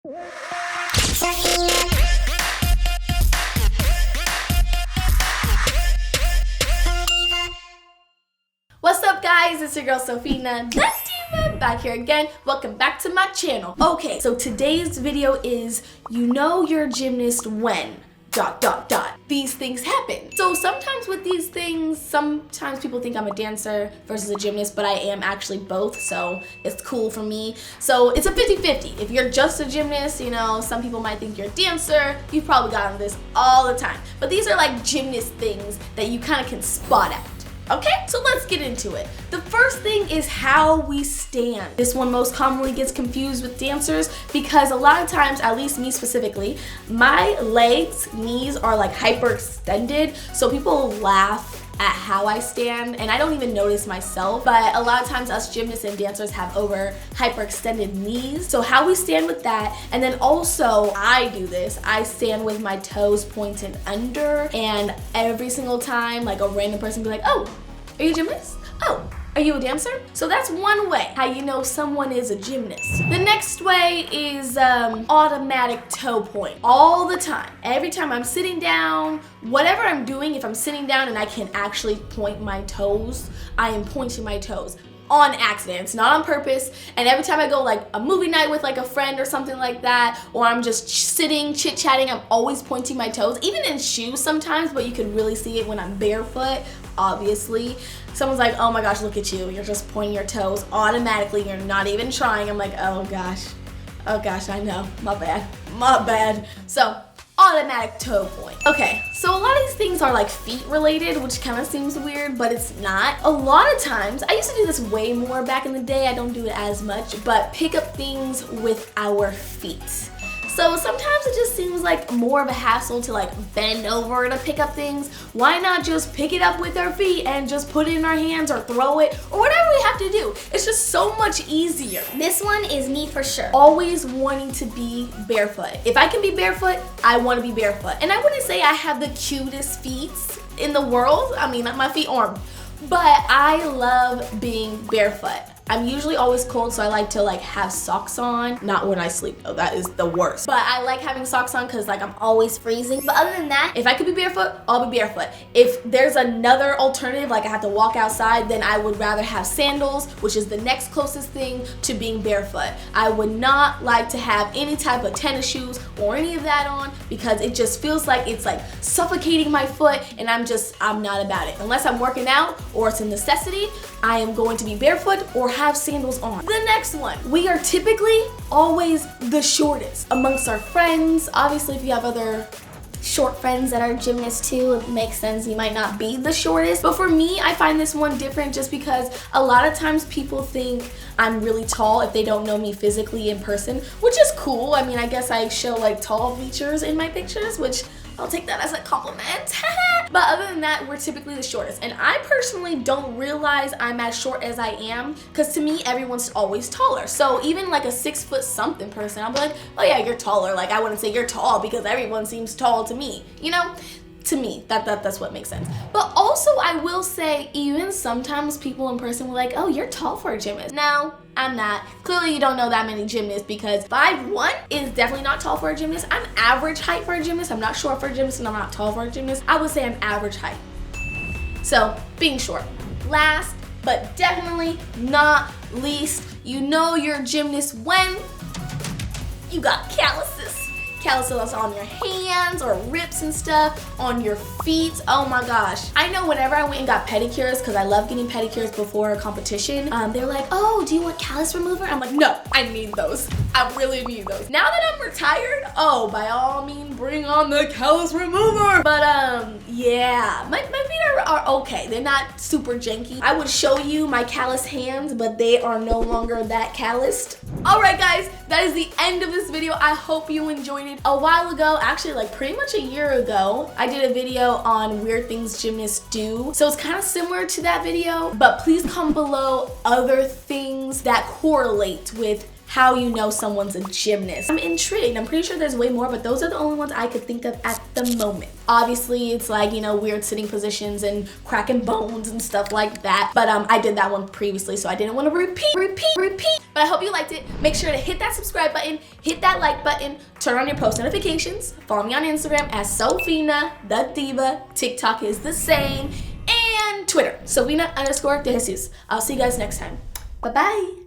What's up, guys? It's your girl Sophina, back here again. Welcome back to my channel. Okay, so today's video is you know you're a gymnast when ... these things happen. So sometimes with these things, sometimes people think I'm a dancer versus a gymnast, but I am actually both, so it's cool for me. So it's a 50-50. If you're just a gymnast, you know, some people might think you're a dancer. You've probably gotten this all the time. But these are like gymnast things that you kind of can spot out. Okay, so let's get into it. The first thing is how we stand. This one most commonly gets confused with dancers because a lot of times, at least me specifically, my legs, knees are like hyperextended, so people laugh at how I stand, and I don't even notice myself, but a lot of times us gymnasts and dancers have over hyperextended knees. So how we stand with that, and then also I do this, I stand with my toes pointed under, and every single time like a random person will be like, oh, are you a gymnast? Oh, are you a dancer? So that's one way how you know someone is a gymnast. The next way is automatic toe point. All the time. Every time I'm sitting down, whatever I'm doing, if I'm sitting down and I can actually point my toes, I am pointing my toes. On accident, it's not on purpose. And every time I go like a movie night with like a friend or something like that, or I'm just sitting chit-chatting, I'm always pointing my toes, even in shoes sometimes, but you can really see it when I'm barefoot, obviously. Someone's like, oh my gosh, look at you, you're just pointing your toes automatically, you're not even trying. I'm like, oh gosh, I know, my bad. So automatic toe point. Okay, so a lot of these things are like feet related, which kind of seems weird, but it's not. A lot of times, I used to do this way more back in the day, I don't do it as much, but pick up things with our feet. So sometimes it just seems like more of a hassle to like bend over to pick up things. Why not just pick it up with our feet and just put it in our hands or throw it or whatever we have to do. It's just so much easier. This one is me for sure. Always wanting to be barefoot. If I can be barefoot, I want to be barefoot. And I wouldn't say I have the cutest feet in the world. I mean, my feet aren't, but I love being barefoot. I'm usually always cold, so I like to like have socks on. Not when I sleep though, that is the worst. But I like having socks on because like I'm always freezing. But other than that, if I could be barefoot, I'll be barefoot. If there's another alternative, like I have to walk outside, then I would rather have sandals, which is the next closest thing to being barefoot. I would not like to have any type of tennis shoes or any of that on because it just feels like it's like suffocating my foot, and I'm not about it. Unless I'm working out or it's a necessity, I am going to be barefoot or have sandals on. The next one, we are typically always the shortest amongst our friends. Obviously, if you have other short friends that are gymnasts too, it makes sense you might not be the shortest. But for me, I find this one different just because a lot of times people think I'm really tall if they don't know me physically in person, which is cool. I mean, I guess I show like tall features in my pictures, which I'll take that as a compliment. But other than that, we're typically the shortest. And I personally don't realize I'm as short as I am because to me, everyone's always taller. So even like a 6 foot something person, I'll be like, oh yeah, you're taller. Like I wouldn't say you're tall because everyone seems tall to me, you know? To me, that's what makes sense. But also I will say, even sometimes people in person were like, oh, you're tall for a gymnast. No, I'm not. Clearly you don't know that many gymnasts because 5'1" is definitely not tall for a gymnast. I'm average height for a gymnast. I'm not short for a gymnast and I'm not tall for a gymnast. I would say I'm average height. So being short. Last, but definitely not least, you know you're a gymnast when you got calluses. Calluses on your hands or rips and stuff, on your feet. Oh my gosh. I know whenever I went and got pedicures, because I love getting pedicures before a competition, they're like, oh, do you want callus remover? I'm like, no, I need those. I really need those. Now that I'm retired, oh, by all means, bring on the callus remover. But yeah, my feet are okay. They're not super janky. I would show you my callous hands, but they are no longer that calloused. All right, guys, that is the end of this video. I hope you enjoyed it. A while ago, actually like pretty much a year ago, I did a video on weird things gymnasts do. So it's kind of similar to that video, but please comment below other things that correlate with how you know someone's a gymnast. I'm intrigued. I'm pretty sure there's way more, but those are the only ones I could think of at the moment. Obviously, it's like, you know, weird sitting positions and cracking bones and stuff like that. But I did that one previously, so I didn't want to repeat. But I hope you liked it. Make sure to hit that subscribe button, hit that like button, turn on your post notifications, follow me on Instagram as Sofina the Diva. TikTok is the same, and Twitter, Sofina_DeJesus. I'll see you guys next time. Bye-bye.